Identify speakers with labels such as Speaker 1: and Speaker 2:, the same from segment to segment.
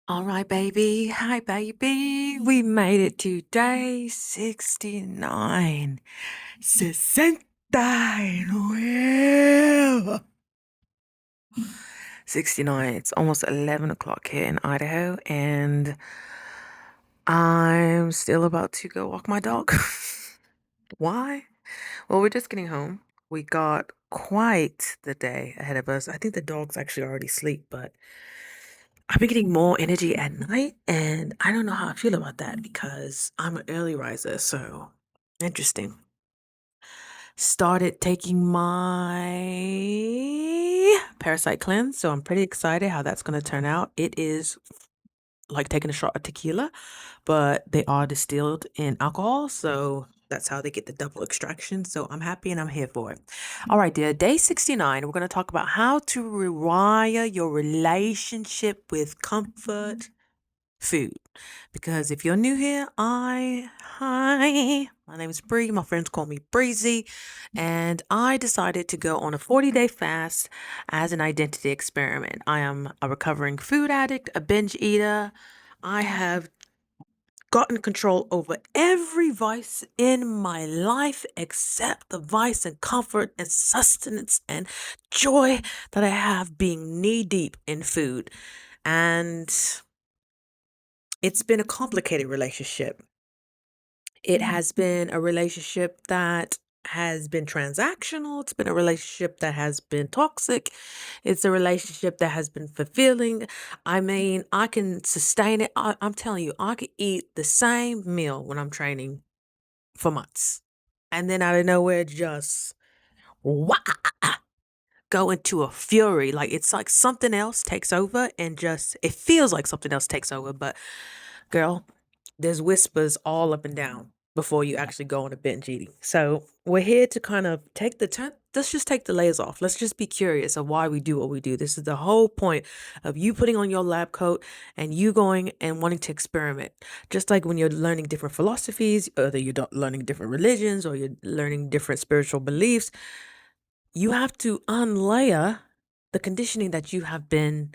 Speaker 1: All right, baby. Hi, baby. We made it to day 69. 69. 69. It's almost 11 o'clock here in Idaho, and I'm still about to go walk my dog. Why? Well, we're just getting home. We got quite the day ahead of us. I think the dog's actually already asleep, but I've been getting more energy at night, and I don't know how I feel about that because I'm an early riser, so interesting. Started taking my parasite cleanse, so I'm pretty excited how that's going to turn out. It is like taking a shot of tequila, but they are distilled in alcohol, so that's how they get the double extraction. So I'm happy and I'm here for it. All right, dear. Day 69, we're going to talk about how to rewire your relationship with comfort food. Because if you're new here, hi, my name is Bree. My friends call me Breezy, and I decided to go on a 40-day fast as an identity experiment. I am a recovering food addict, a binge eater. I have gotten control over every vice in my life except the vice and comfort and sustenance and joy that I have being knee deep in food. And it's been a complicated relationship. It has been a relationship that has been transactional. It's been a relationship that has been toxic. It's a relationship that has been fulfilling. I mean, I can sustain it. I'm telling you, I could eat the same meal when I'm training for months. And then out of nowhere, just wah, go into a fury. Like it's like something else takes over and just, it feels like something else takes over. But girl, there's whispers all up and down before you actually go on a binge eating. So we're here to kind of take the time. Let's just take the layers off. Let's just be curious of why we do what we do. This is the whole point of you putting on your lab coat and you going and wanting to experiment. Just like when you're learning different philosophies, whether you're learning different religions or you're learning different spiritual beliefs, you have to unlayer the conditioning that you have been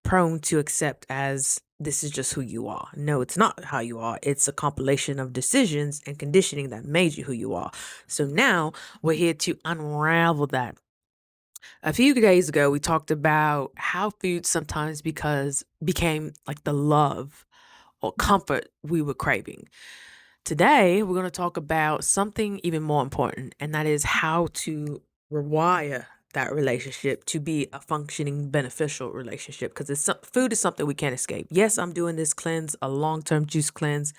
Speaker 1: prone to accept as this is just who you are. No, it's not how you are. It's a compilation of decisions and conditioning that made you who you are. So now we're here to unravel that. A few days ago, we talked about how food sometimes became like the love or comfort we were craving. Today, we're going to talk about something even more important, and that is how to rewire that relationship to be a functioning, beneficial relationship. Because food is something we can't escape. Yes, I'm doing this cleanse, a long-term juice cleanse,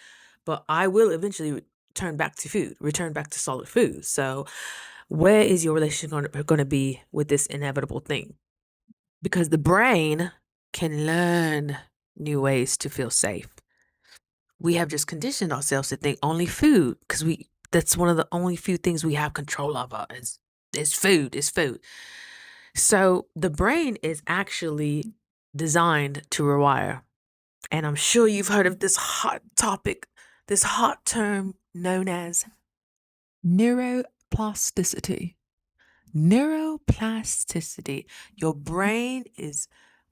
Speaker 1: but I will eventually return back to food, return back to solid food. So, where is your relationship going to be with this inevitable thing? Because the brain can learn new ways to feel safe. We have just conditioned ourselves to think only food because that's one of the only few things we have control over is food. So the brain is actually designed to rewire. And I'm sure you've heard of this hot topic, this hot term known as neuroplasticity. Neuroplasticity. Your brain is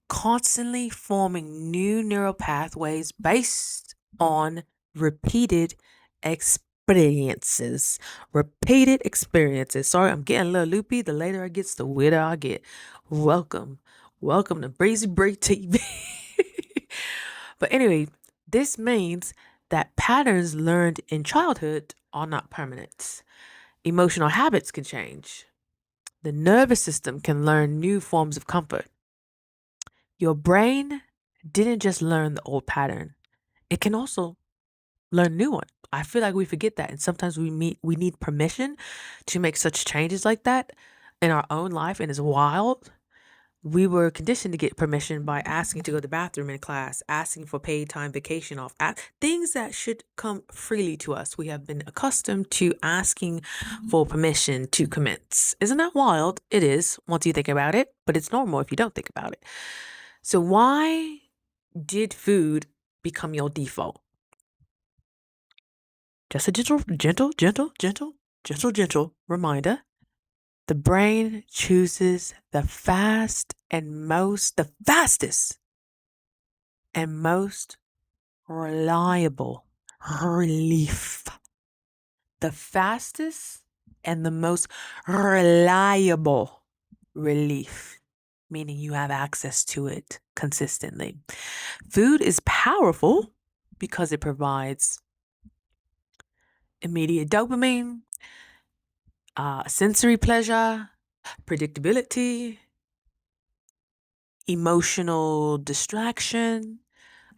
Speaker 1: constantly forming new neural pathways based on repeated experiences. Repeated experiences. Sorry, I'm getting a little loopy. The later I get, the weirder I get. Welcome. Welcome to Breezy Break TV. But anyway, this means that patterns learned in childhood are not permanent. Emotional habits can change. The nervous system can learn new forms of comfort. Your brain didn't just learn the old pattern. It can also learn new one. I feel like we forget that. And sometimes we need permission to make such changes like that in our own life. And it's wild. We were conditioned to get permission by asking to go to the bathroom in class, asking for paid time vacation off, things that should come freely to us. We have been accustomed to asking for permission to commence. Isn't that wild? It is, once you think about it, but it's normal if you don't think about it. So why did food become your default? Just a gentle reminder. The brain chooses the fastest and most reliable relief. The fastest and the most reliable relief, meaning you have access to it consistently. Food is powerful because it provides immediate dopamine, sensory pleasure, predictability, emotional distraction.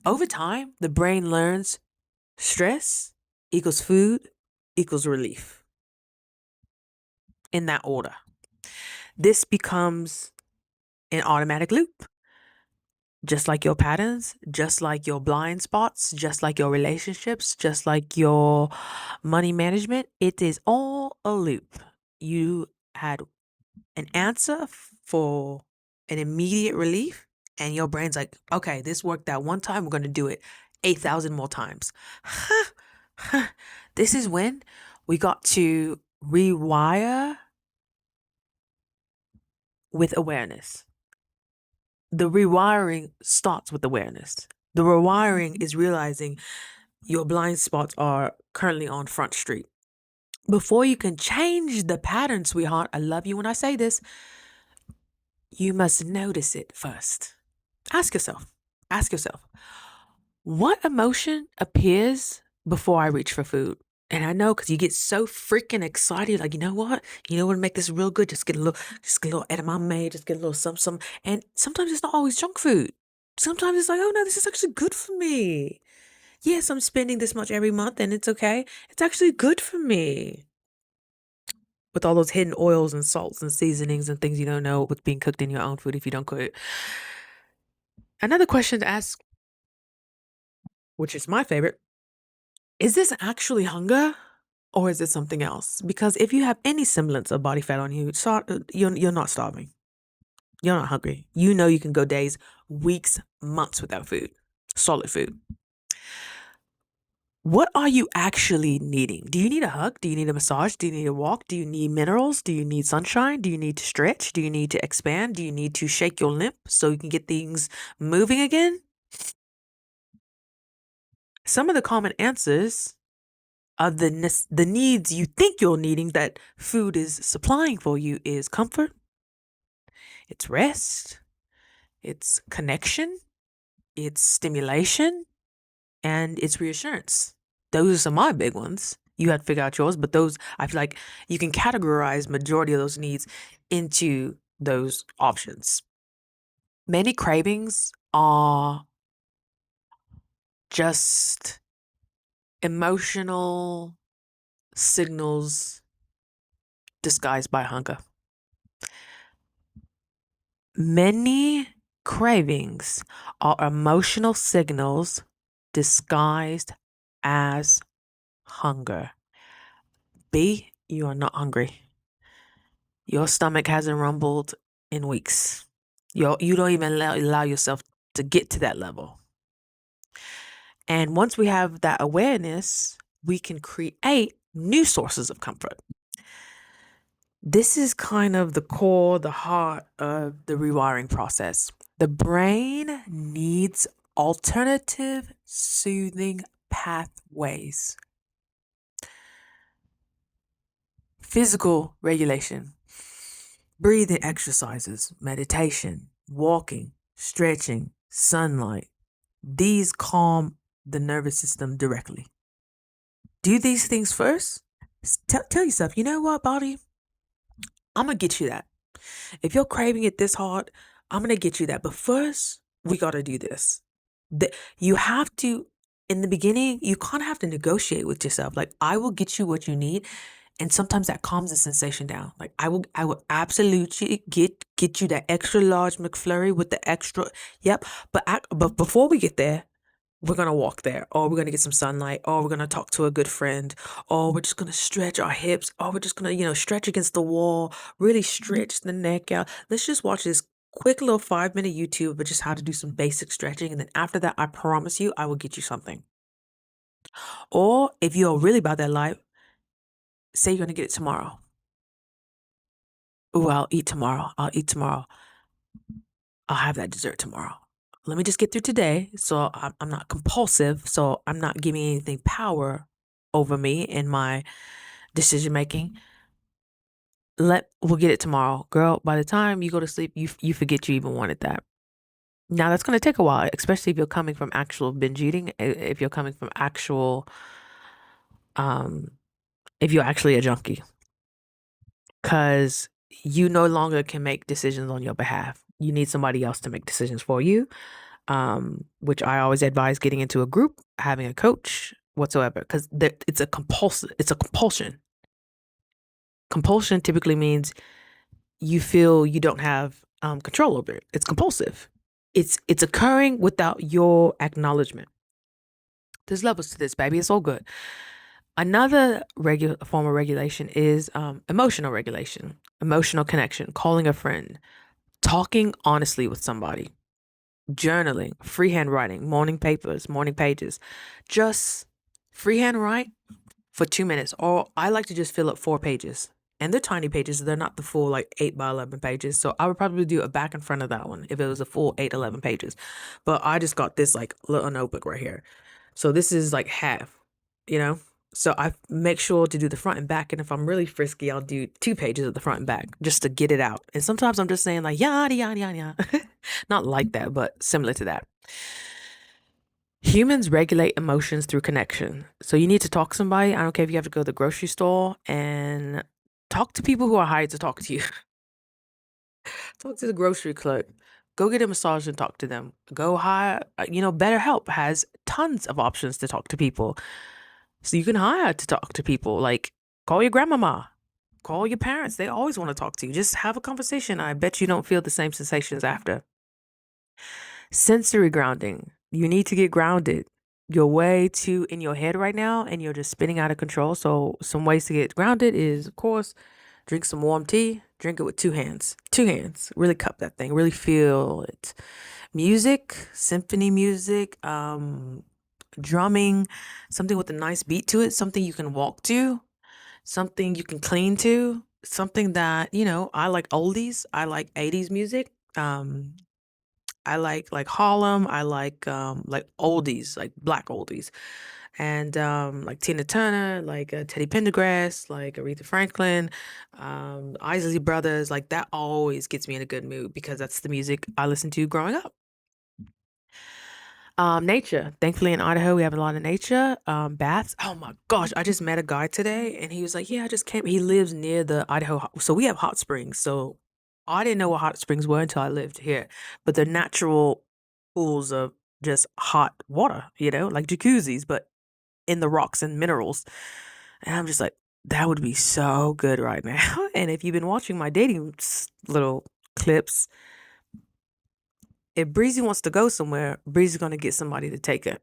Speaker 1: Over time, the brain learns stress equals food equals relief in that order. This becomes an automatic loop, just like your patterns, just like your blind spots, just like your relationships, just like your money management. It is all a loop. You had an answer for an immediate relief, and your brain's like, okay, this worked that one time, we're going to do it 8,000 more times. This is when we got to rewire with awareness. The rewiring starts with awareness. The rewiring is realizing your blind spots are currently on Front Street. Before you can change the pattern, sweetheart, I love you when I say this, you must notice it first. Ask yourself, what emotion appears before I reach for food? And I know because you get so freaking excited, like, you know what? You know what would make this real good? Just get a little edamame, just get a little some. And sometimes it's not always junk food. Sometimes it's like, oh no, this is actually good for me. Yes, I'm spending this much every month and it's okay. It's actually good for me. With all those hidden oils and salts and seasonings and things you don't know what's being cooked in your own food if you don't cook it. Another question to ask, which is my favorite, is this actually hunger or is it something else? Because if you have any semblance of body fat on you, you're not starving. You're not hungry. You know you can go days, weeks, months without food, solid food. What are you actually needing? Do you need a hug? Do you need a massage? Do you need a walk? Do you need minerals? Do you need sunshine? Do you need to stretch? Do you need to expand? Do you need to shake your limb so you can get things moving again? Some of the common answers of the needs you think you're needing that food is supplying for you is comfort, it's rest, it's connection, it's stimulation, and it's reassurance. Those are some of my big ones. You have to figure out yours, but those, I feel like you can categorize majority of those needs into those options. Many cravings are just emotional signals disguised by hunger. Many cravings are emotional signals disguised as hunger. B, you are not hungry. Your stomach hasn't rumbled in weeks. You don't even allow yourself to get to that level. And once we have that awareness, we can create new sources of comfort. This is kind of the core, the heart of the rewiring process. The brain needs alternative soothing pathways. Physical regulation, breathing exercises, meditation, walking, stretching, sunlight. These calm the nervous system directly. Do these things first. Tell yourself, you know what, body? I'm going to get you that. If you're craving it this hard, I'm going to get you that. But first, we got to do this. You have to, in the beginning, you kind of have to negotiate with yourself. Like, I will get you what you need. And sometimes that calms the sensation down. Like, I will absolutely get you that extra large McFlurry with the extra. Yep. But before we get there, we're going to walk there, or we're going to get some sunlight, or we're going to talk to a good friend, or we're just going to stretch our hips, or we're just going to, stretch against the wall, really stretch the neck out. Let's just watch this quick little 5-minute YouTube of just how to do some basic stretching. And then after that, I promise you, I will get you something. Or if you're really about that life, say you're going to get it tomorrow. Ooh, I'll eat tomorrow. I'll have that dessert tomorrow. let me just get through today. So I'm not compulsive. So I'm not giving anything power over me in my decision making. We'll get it tomorrow, girl. By the time you go to sleep, you forget you even wanted that. Now that's going to take a while, especially if you're coming from actual binge eating. If you're coming from actual, um, if you're actually a junkie, because you no longer can make decisions on your behalf. You need somebody else to make decisions for you. Which I always advise getting into a group, having a coach whatsoever, because it's a compulsion. Compulsion typically means you feel you don't have control over it. It's compulsive. It's occurring without your acknowledgement. There's levels to this, baby. It's all good. Another form of regulation is emotional regulation, emotional connection, calling a friend, talking honestly with somebody, journaling, freehand writing, morning papers, morning pages. Just freehand write for 2 minutes. Or I like to just fill up 4 pages. And they're tiny pages. They're not the full like 8 by 11 pages. So I would probably do a back and front of that one if it was a full 8, 11 pages. But I just got this like little notebook right here. So this is like half, you know? So I make sure to do the front and back. And if I'm really frisky, I'll do 2 pages of the front and back just to get it out. And sometimes I'm just saying like yada, yada, yada, yada. Not like that, but similar to that. Humans regulate emotions through connection. So you need to talk to somebody. I don't care if you have to go to the grocery store and talk to people who are hired to talk to you. Talk to the grocery clerk. Go get a massage and talk to them. Go hire, BetterHelp has tons of options to talk to people. So you can hire to talk to people. Like, call your grandmama, call your parents. They always want to talk to you. Just have a conversation. I bet you don't feel the same sensations after. Sensory grounding. You need to get grounded. You're way too in your head right now and you're just spinning out of control. So, some ways to get grounded is, of course, drink some warm tea. Drink it with 2 hands. 2 hands. Really cup that thing. Really feel it. Music, symphony music, drumming, something with a nice beat to it, something you can walk to, something you can clean to, something that, I like oldies. I like 80s music. I like Harlem. I like oldies, like black oldies, and like Tina Turner, like Teddy Pendergrass, like Aretha Franklin, Isley Brothers. Like that always gets me in a good mood because that's the music I listened to growing up. Nature. Thankfully in Idaho we have a lot of nature. Baths. Oh my gosh, I just met a guy today and he was like, "Yeah, I just came." He lives near the Idaho, so we have hot springs. So I didn't know what hot springs were until I lived here, but they're natural pools of just hot water, like jacuzzis, but in the rocks and minerals. And I'm just like, that would be so good right now. And if you've been watching my dating little clips, if Breezy wants to go somewhere, Breezy's gonna get somebody to take her.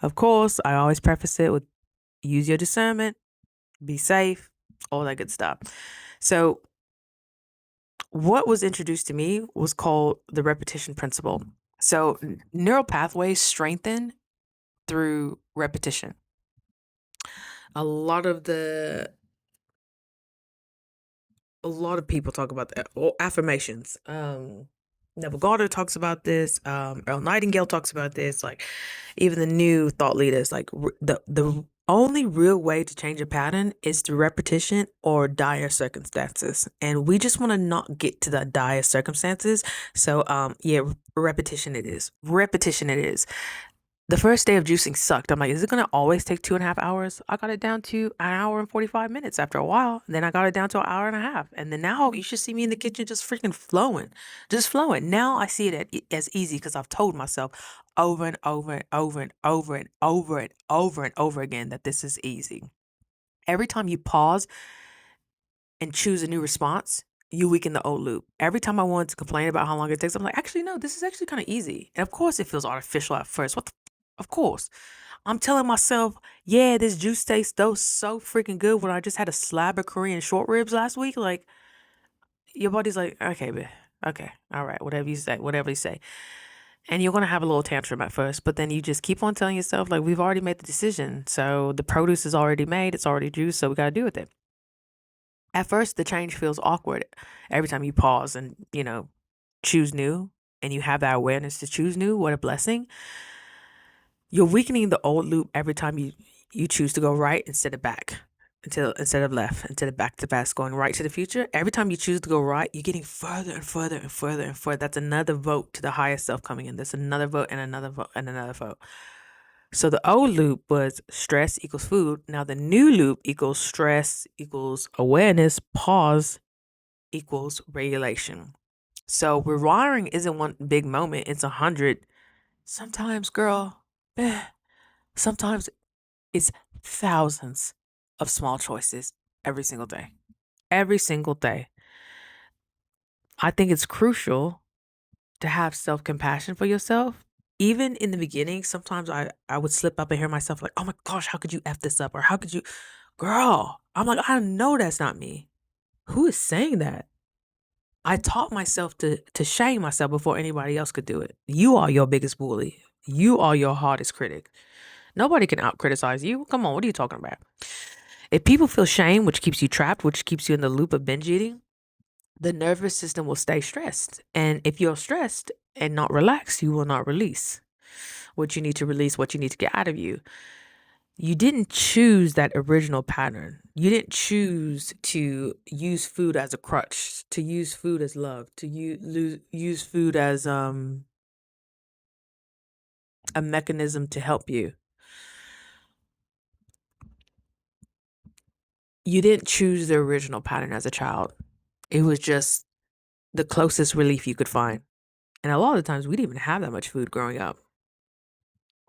Speaker 1: Of course, I always preface it with use your discernment, be safe, all that good stuff. So, what was introduced to me was called the repetition principle. So, neural pathways strengthen through repetition. A lot of the a lot of people talk about that. Or affirmations. Neville Goddard talks about this. Earl Nightingale talks about this. Like even the new thought leaders, like the only real way to change a pattern is through repetition or dire circumstances. And we just want to not get to the dire circumstances. So yeah, repetition it is. Repetition it is. The first day of juicing sucked. I'm like, is it going to always take 2.5 hours? I got it down to an hour and 45 minutes after a while. And then I got it down to an hour and a half. And then now you should see me in the kitchen just freaking flowing. Just flowing. Now I see it as easy because I've told myself over and over and over and over and over and over and over again that this is easy. Every time you pause and choose a new response, you weaken the old loop. Every time I wanted to complain about how long it takes, I'm like, actually, no, this is actually kind of easy. And of course, it feels artificial at first. Of course. I'm telling myself, yeah, this juice tastes so freaking good when I just had a slab of Korean short ribs last week. Like, your body's like, okay, babe, okay, all right, whatever you say. And you're going to have a little tantrum at first, but then you just keep on telling yourself, like, we've already made the decision. So the produce is already made, it's already juiced, so we got to do with it. At first, the change feels awkward every time you pause and, choose new and you have that awareness to choose new, what a blessing. You're weakening the old loop every time you choose to go right instead of back. Instead of left, instead of back to past, going right to the future. Every time you choose to go right, you're getting further and further and further and further. That's another vote to the higher self coming in. That's another vote and another vote and another vote. So the old loop was stress equals food. Now the new loop equals stress equals awareness, pause equals regulation. So rewiring isn't one big moment, it's 100. Sometimes, girl, sometimes it's thousands of small choices every single day. Every single day. I think it's crucial to have self compassion for yourself. Even in the beginning, sometimes I would slip up and hear myself like, oh my gosh, how could you F this up? Or how could you, girl? I'm like, I know that's not me. Who is saying that? I taught myself to shame myself before anybody else could do it. You are your biggest bully. You are your hardest critic. Nobody can out criticize you. Come on, what are you talking about? If people feel shame, which keeps you trapped, which keeps you in the loop of binge eating, the nervous system will stay stressed. And if you're stressed and not relaxed, you will not release what you need to release, what you need to get out of you. You didn't choose that original pattern. You didn't choose to use food as a crutch, to use food as love, to use food as a mechanism to help you. You didn't choose the original pattern as a child. It was just the closest relief you could find. And a lot of the times we didn't even have that much food growing up,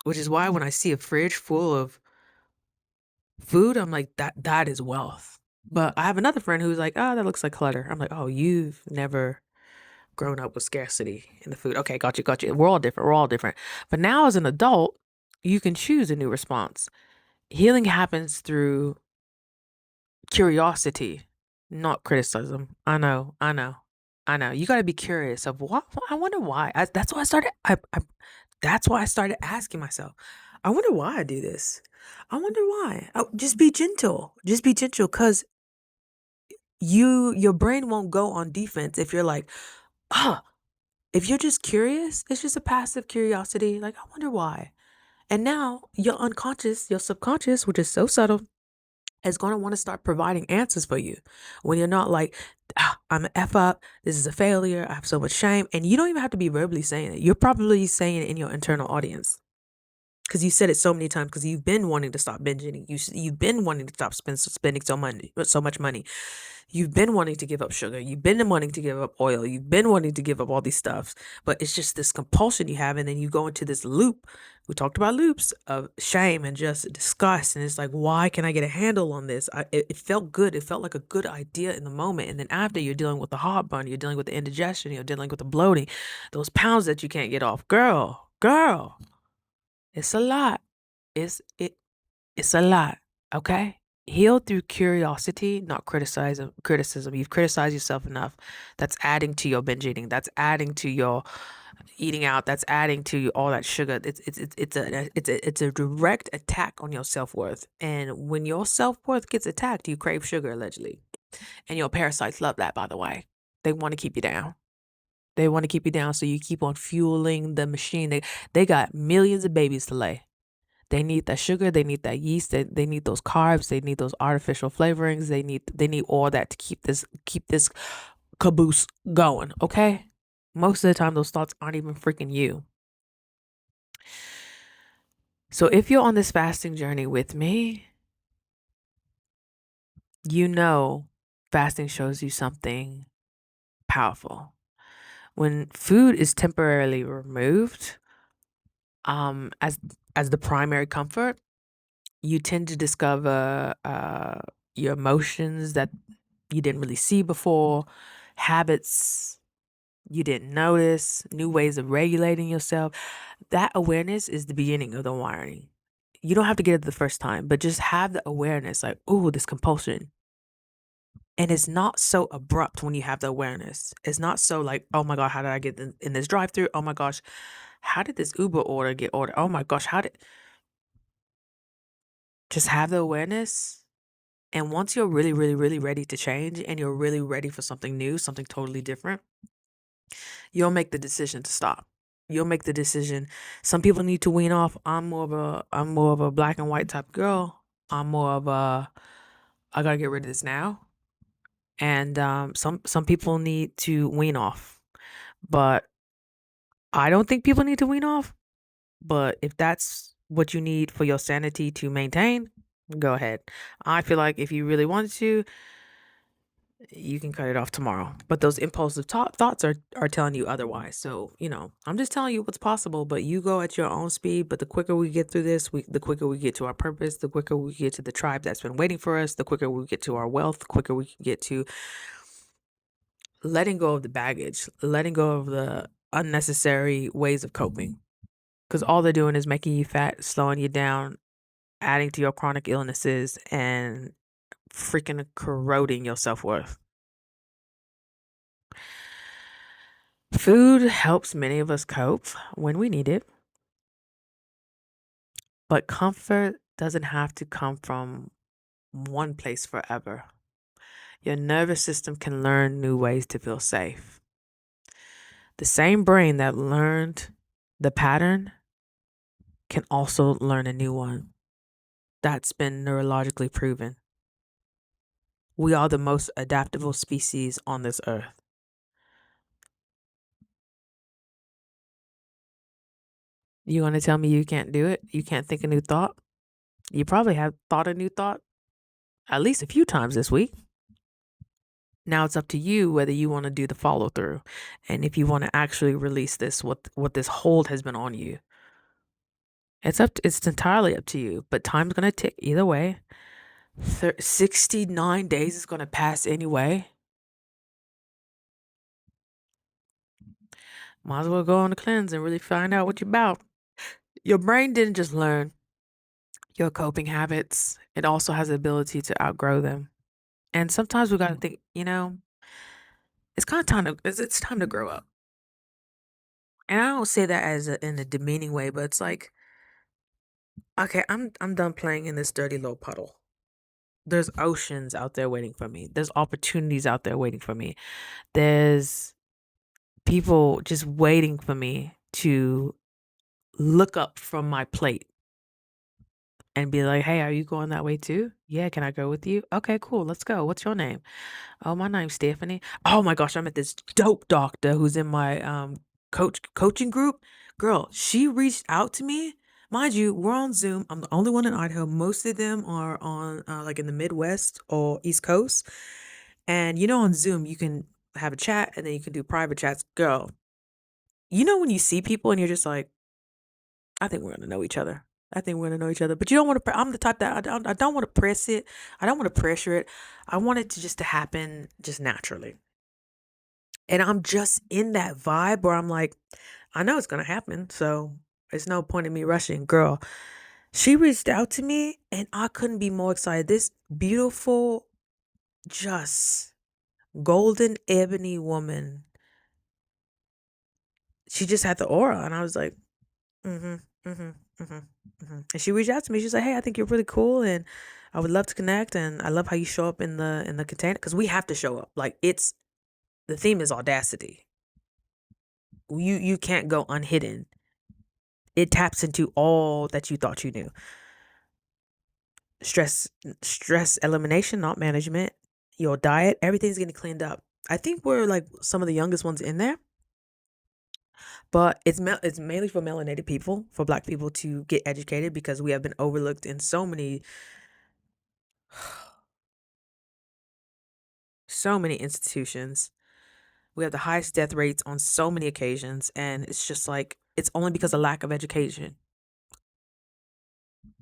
Speaker 1: which is why when I see a fridge full of food, I'm like, that is wealth. But I have another friend who's like, oh, that looks like clutter. I'm like, oh, you've never grown up with scarcity in the food. Okay, got you. We're all different. We're all different. But now as an adult, you can choose a new response. Healing happens through curiosity, not criticism. I know. You got to be curious of what. I wonder why. That's why I started. That's why I started asking myself. I wonder why I do this. I wonder why. Oh, just be gentle. Just be gentle, cause your brain won't go on defense if you're like, ah. If you're just curious, it's just a passive curiosity. Like, I wonder why. And now your unconscious, your subconscious, which is so subtle, is going to want to start providing answers for you when you're not like, I'm an F up. This is a failure. I have so much shame. And you don't even have to be verbally saying it. You're probably saying it in your internal audience because you said it so many times because you've been wanting to stop binging. You've been wanting to stop spending so much money. You've been wanting to give up sugar. You've been wanting to give up oil. You've been wanting to give up all these stuffs. But it's just this compulsion you have. And then you go into this loop. We talked about loops of shame and just disgust. And it's like, why can I get a handle on this? It felt good. It felt like a good idea in the moment. And then after, you're dealing with the heartburn. You're dealing with the indigestion. You're dealing with the bloating. Those pounds that you can't get off. Girl. It's a lot. It's a lot. Okay? Heal through curiosity, not criticism. You've criticized yourself enough. That's adding to your binge eating. That's adding to your eating out. That's adding to all that sugar. It's a direct attack on your self-worth. And when your self-worth gets attacked, you crave sugar allegedly. And your parasites love that, by the way. They want to keep you down. They want to keep you down so you keep on fueling the machine. They got millions of babies to lay. They need that sugar. They need that yeast. They need those carbs. They need those artificial flavorings. They need all that to keep this caboose going. Okay. Most of the time, those thoughts aren't even freaking you. So if you're on this fasting journey with me, you know fasting shows you something powerful. When food is temporarily removed, as the primary comfort, you tend to discover your emotions that you didn't really see before, habits you didn't notice, new ways of regulating yourself. That awareness is the beginning of the wiring. You don't have to get it the first time, but just have the awareness like, oh, this compulsion. And it's not so abrupt when you have the awareness. It's not so like, oh my God, how did I get in this drive through? Oh my gosh, how did this Uber order get ordered? Oh my gosh, just have the awareness. And once you're really, really, really ready to change and you're really ready for something new, something totally different, You'll make the decision to stop. You'll make the decision. Some people need to wean off. I'm more of a black and white type girl. I'm more of a I gotta get rid of this now. And some people need to wean off. But I don't think people need to wean off. But if that's what you need for your sanity to maintain, go ahead. I feel like if you really wanted to, you can cut it off tomorrow. But those impulsive thoughts are telling you otherwise. So, I'm just telling you what's possible, but you go at your own speed. But the quicker we get through this, the quicker we get to our purpose, the quicker we get to the tribe that's been waiting for us, the quicker we get to our wealth, the quicker we can get to letting go of the baggage, letting go of the unnecessary ways of coping. Because all they're doing is making you fat, slowing you down, adding to your chronic illnesses, and freaking corroding your self worth. Food helps many of us cope when we need it, but comfort doesn't have to come from one place forever. Your nervous system can learn new ways to feel safe. The same brain that learned the pattern can also learn a new one. That's been neurologically proven. We are the most adaptable species on this earth. You want to tell me you can't do it? You can't think a new thought? You probably have thought a new thought at least a few times this week. Now it's up to you whether you want to do the follow through and if you want to actually release this what this hold has been on you. It's entirely up to you, but time's going to tick either way. 69 days is going to pass anyway. Might as well go on the cleanse and really find out what you're about. Your brain didn't just learn your coping habits, it also has the ability to outgrow them. And sometimes we got to think, it's kind of time to it's time to grow up. And I don't say that in a demeaning way, but it's like, okay, I'm done playing in this dirty little puddle. There's oceans out there waiting for me. There's opportunities out there waiting for me. There's people just waiting for me to look up from my plate and be like, "Hey, are you going that way too? Yeah, can I go with you? Okay, cool. Let's go. What's your name? Oh, my name's Stephanie. Oh my gosh, I met this dope doctor who's in my coaching group. Girl, she reached out to me. Mind you, we're on Zoom. I'm the only one in Idaho. Most of them are on like in the Midwest or East Coast. And on Zoom you can have a chat and then you can do private chats. Girl, when you see people and you're just like, I think we're gonna know each other. I think we're gonna know each other. But you don't want to. I'm the type that I don't want to press it. I don't want to pressure it. I want it to just to happen just naturally. And I'm just in that vibe where I'm like, I know it's gonna happen. So there's no point in me rushing. Girl, she reached out to me and I couldn't be more excited. This beautiful, just golden ebony woman. She just had the aura, and I was like, mm-hmm, mm-hmm, mm-hmm, mm-hmm. And she reached out to me. She's like, "Hey, I think you're really cool, and I would love to connect. And I love how you show up in the container because we have to show up. Like the theme is audacity. You can't go unhidden. It taps into all that you thought you knew. Stress elimination, not management. Your diet, everything's getting cleaned up. I think we're like some of the youngest ones in there, but it's mainly for melanated people, for Black people to get educated because we have been overlooked in so many institutions. We have the highest death rates on so many occasions, and it's just like it's only because of lack of education.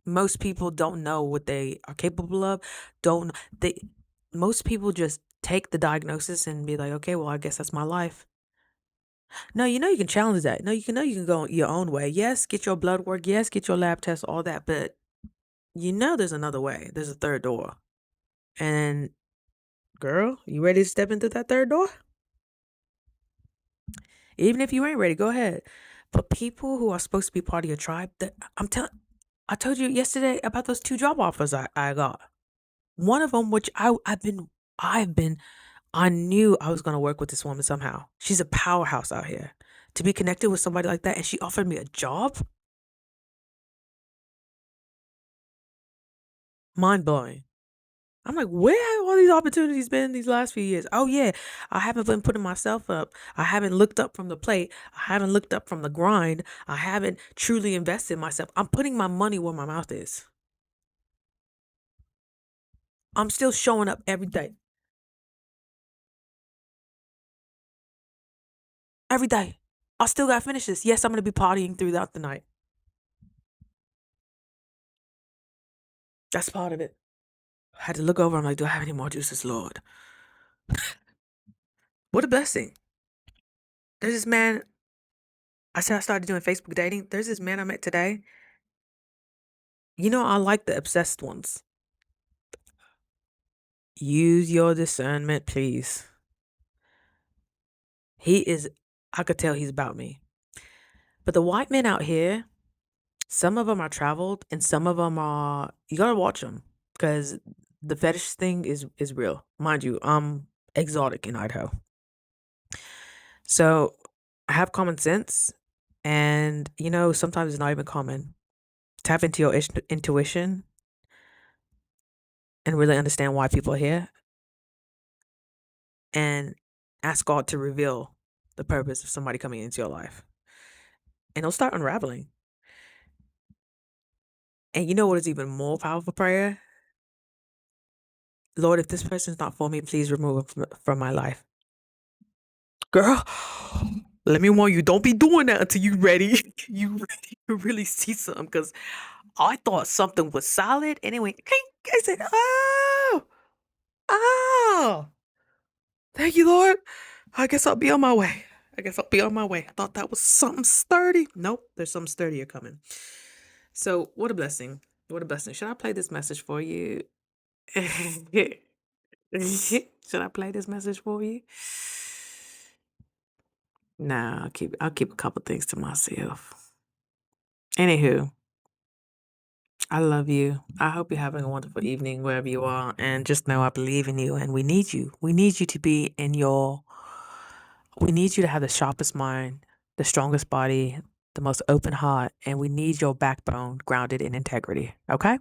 Speaker 1: Most people don't know what they are capable of. Don't they? Most people just take the diagnosis and be like, okay, well, I guess that's my life. No, you can challenge that. No, you can go your own way. Yes, get your blood work. Yes, get your lab tests, all that. But there's another way. There's a third door. And girl, you ready to step into that third door? Even if you ain't ready, go ahead. But people who are supposed to be part of your tribe, I told you yesterday about those two job offers I got. One of them, which I've been I knew I was going to work with this woman somehow. She's a powerhouse out here. To be connected with somebody like that, and she offered me a job? Mind blowing. I'm like, where have all these opportunities been these last few years? Oh, yeah, I haven't been putting myself up. I haven't looked up from the plate. I haven't looked up from the grind. I haven't truly invested in myself. I'm putting my money where my mouth is. I'm still showing up every day. Every day. I still got to finish this. Yes, I'm going to be partying throughout the night. That's part of it. I had to look over. I'm like, do I have any more juices, Lord? What a blessing. There's this man. I said I started doing Facebook dating. There's this man I met today. You know, I like the obsessed ones. Use your discernment, please. He is, I could tell he's about me. But the white men out here, some of them are traveled and some of them are, you gotta watch them because the fetish thing is real. Mind you, I'm exotic in Idaho. So I have common sense and, you know, sometimes it's not even common. Tap into your intuition and really understand why people are here and ask God to reveal the purpose of somebody coming into your life. And it'll start unraveling. And you know what is even more powerful prayer? Lord, if this person's not for me, please remove him from my life. Girl, let me warn you, don't be doing that until you ready. You ready to really see something. Because I thought something was solid. And it went, I said, oh, oh, thank you, Lord. I guess I'll be on my way. I guess I'll be on my way. I thought that was something sturdy. Nope, there's something sturdier coming. So, what a blessing. What a blessing. Should I play this message for you? Should I play this message for you? Nah, I'll keep a couple things to myself. Anywho, I love you. I hope you're having a wonderful evening wherever you are. And just know I believe in you and we need you. We need you to be in your we need you to have the sharpest mind, the strongest body, the most open heart, and we need your backbone grounded in integrity. Okay?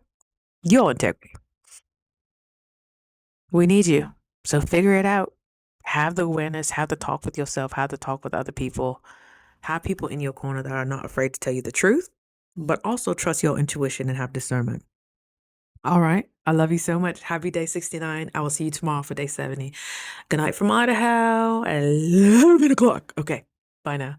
Speaker 1: Your integrity. We need you. So figure it out. Have the awareness, have the talk with yourself, have the talk with other people. Have people in your corner that are not afraid to tell you the truth, but also trust your intuition and have discernment. All right. I love you so much. Happy day 69. I will see you tomorrow for day 70. Good night from Idaho at 11 o'clock. Okay. Bye now.